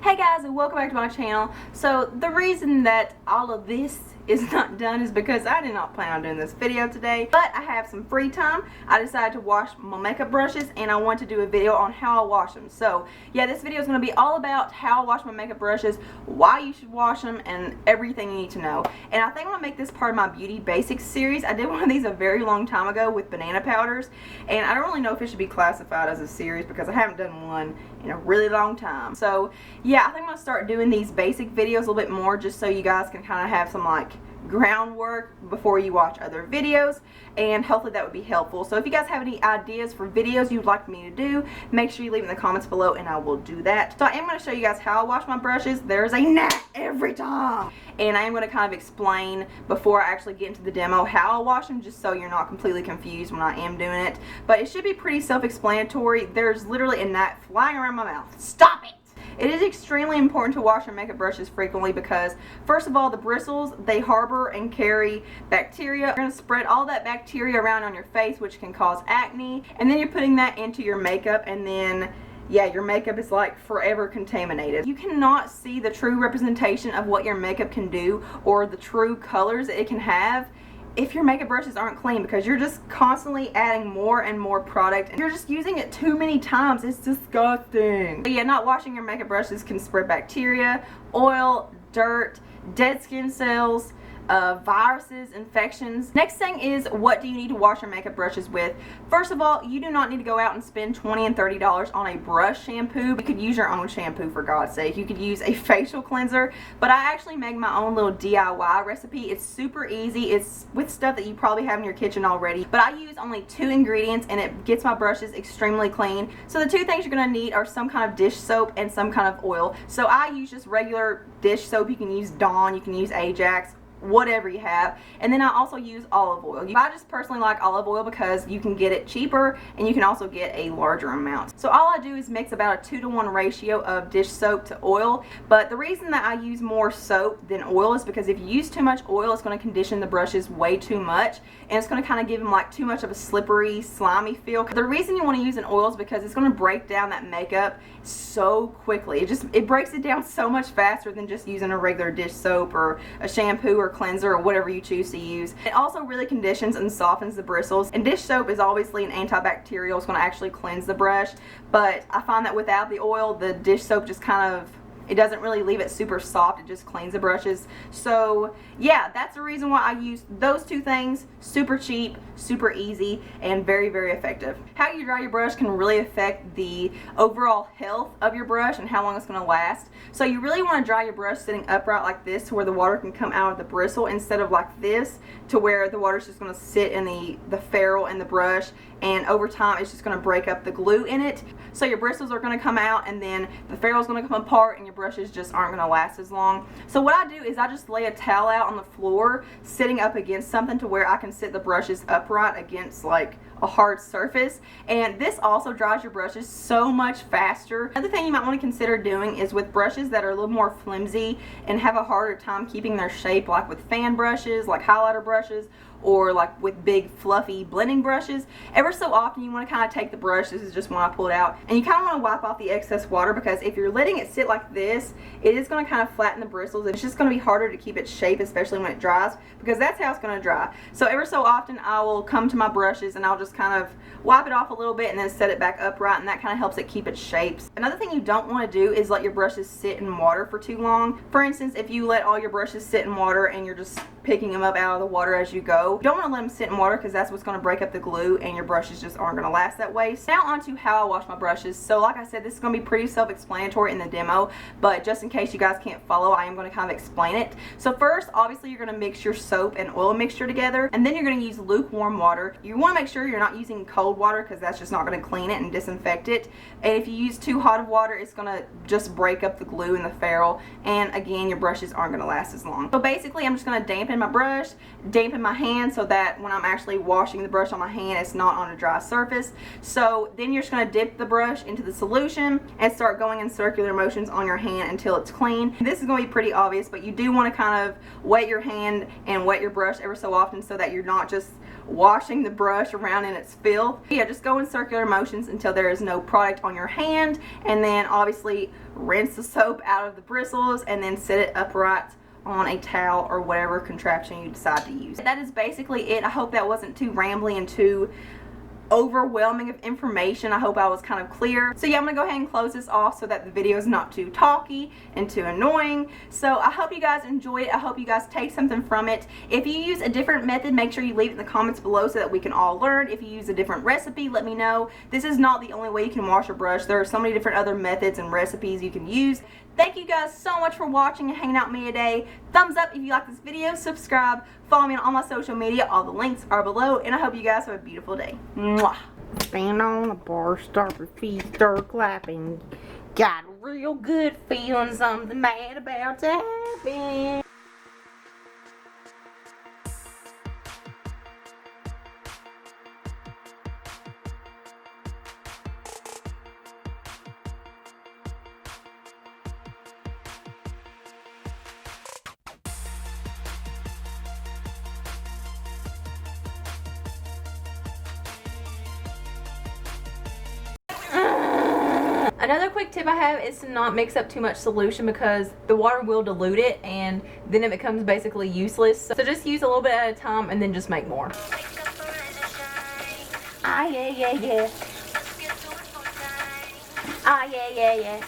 Hey guys, and welcome back to my channel. So the reason that all of this is not done is because I did not plan on doing this video today, but I have some free time. I decided to wash my makeup brushes and I want to do a video on how I wash them. So yeah, this video is going to be all about how I wash my makeup brushes, why you should wash them, and everything you need to know. And I think I'm going to make this part of my beauty basics series. I did one of these a very long time ago with banana powders, and I don't really know if it should be classified as a series because I haven't done one in a really long time. So yeah, I think I'm going to start doing these basic videos a little bit more just so you guys can kind of have some like groundwork before you watch other videos, and hopefully that would be helpful. So if you guys have any ideas for videos you'd like me to do, make sure you leave in the comments below and I will do that. So I am going to show you guys how I wash my brushes. There's a gnat every time, and I am going to kind of explain before I actually get into the demo how I wash them, just so you're not completely confused when I am doing it. But it should be pretty self-explanatory. There's literally a gnat flying around my mouth. Stop it! It is extremely important to wash your makeup brushes frequently because, first of all, the bristles, they harbor and carry bacteria. You're going to spread all that bacteria around on your face, which can cause acne, and then you're putting that into your makeup, and then yeah, your makeup is like forever contaminated. You cannot see the true representation of what your makeup can do or the true colors that it can have if your makeup brushes aren't clean, because you're just constantly adding more and more product and you're just using it too many times. It's disgusting. But yeah, not washing your makeup brushes can spread bacteria, oil, dirt, dead skin cells, viruses, infections. Next thing is, what do you need to wash your makeup brushes with? First of all, you do not need to go out and spend $20 and $30 on a brush shampoo. You could use your own shampoo, for God's sake. You could use a facial cleanser, but I actually make my own little DIY recipe. It's super easy. It's with stuff that you probably have in your kitchen already, but I use only 2 ingredients and it gets my brushes extremely clean. So the 2 things you're going to need are some kind of dish soap and some kind of oil. So I use just regular dish soap. You can use Dawn, you can use Ajax, whatever you have, and then I also use olive oil. I just personally like olive oil because you can get it cheaper and you can also get a larger amount. So all I do is mix about a 2-to-1 ratio of dish soap to oil, but the reason that I use more soap than oil is because if you use too much oil, it's going to condition the brushes way too much, and it's going to kind of give them like too much of a slippery, slimy feel. The reason you want to use an oil is because it's going to break down that makeup so quickly. It breaks it down so much faster than just using a regular dish soap or a shampoo or cleanser or whatever you choose to use. It also really conditions and softens the bristles, and dish soap is obviously an antibacterial. It's going to actually cleanse the brush, but I find that without the oil, the dish soap just kind of, it doesn't really leave it super soft. It just cleans the brushes. So yeah, that's the reason why I use those 2 things. Super cheap, super easy, and very, very effective. How you dry your brush can really affect the overall health of your brush and how long it's going to last. So you really want to dry your brush sitting upright like this, to where the water can come out of the bristle, instead of like this, to where the water is just going to sit in the ferrule and the brush, and over time it's just going to break up the glue in it. So your bristles are going to come out, and then the ferrule is going to come apart, and your brushes just aren't going to last as long. So what I do is I just lay a towel out on the floor sitting up against something, to where I can sit the brushes upright against like a hard surface, and this also dries your brushes so much faster. Another thing you might want to consider doing is with brushes that are a little more flimsy and have a harder time keeping their shape, like with fan brushes, like highlighter brushes, or like with big fluffy blending brushes. Ever so often you want to kind of take the brush, this is just when I pull it out, and you kind of want to wipe off the excess water, because if you're letting it sit like this, it is going to kind of flatten the bristles. It's just going to be harder to keep its shape, especially when it dries, because that's how it's going to dry. So ever so often I will come to my brushes and I'll just kind of wipe it off a little bit and then set it back upright, and that kind of helps it keep its shapes. Another thing you don't want to do is let your brushes sit in water for too long. For instance, if you let all your brushes sit in water and you're just picking them up out of the water as you go, you don't want to let them sit in water, because that's what's going to break up the glue and your brushes just aren't going to last that way. So now on to how I wash my brushes. So like I said, this is going to be pretty self-explanatory in the demo, but just in case you guys can't follow, I am going to kind of explain it. So first, obviously you're going to mix your soap and oil mixture together, and then you're going to use lukewarm water. You want to make sure you're not using cold water, because that's just not going to clean it and disinfect it. And if you use too hot of water, it's going to just break up the glue in the ferrule, and again, your brushes aren't going to last as long. So basically I'm just going to dampen my brush, dampen my hand, so that when I'm actually washing the brush on my hand, it's not on a dry surface. So then you're just going to dip the brush into the solution and start going in circular motions on your hand until it's clean. This is going to be pretty obvious, but you do want to kind of wet your hand and wet your brush ever so often, so that you're not just washing the brush around in its filth. Yeah, just go in circular motions until there is no product on your hand, and then obviously rinse the soap out of the bristles and then sit it upright on a towel or whatever contraption you decide to use. That is basically it. I hope that wasn't too rambly and too overwhelming of information. I hope I was kind of clear. So yeah, I'm gonna go ahead and close this off so that the video is not too talky and too annoying. So I hope you guys enjoy it. I hope you guys take something from it. If you use a different method, make sure you leave it in the comments below so that we can all learn. If you use a different recipe, let me know. This is not the only way you can wash a brush. There are so many different other methods and recipes you can use. Thank you guys so much for watching and hanging out with me today. Thumbs up if you like this video, subscribe, follow me on all my social media. All the links are below, and I hope you guys have a beautiful day. Mwah. Stand on the bar, start your feet, start clapping. Got a real good feeling something bad about to happen. Another quick tip I have is to not mix up too much solution because the water will dilute it and then it becomes basically useless. So just use a little bit at a time and then just make more. Ah, yeah, yeah, yeah. Ah, yeah, yeah, yeah.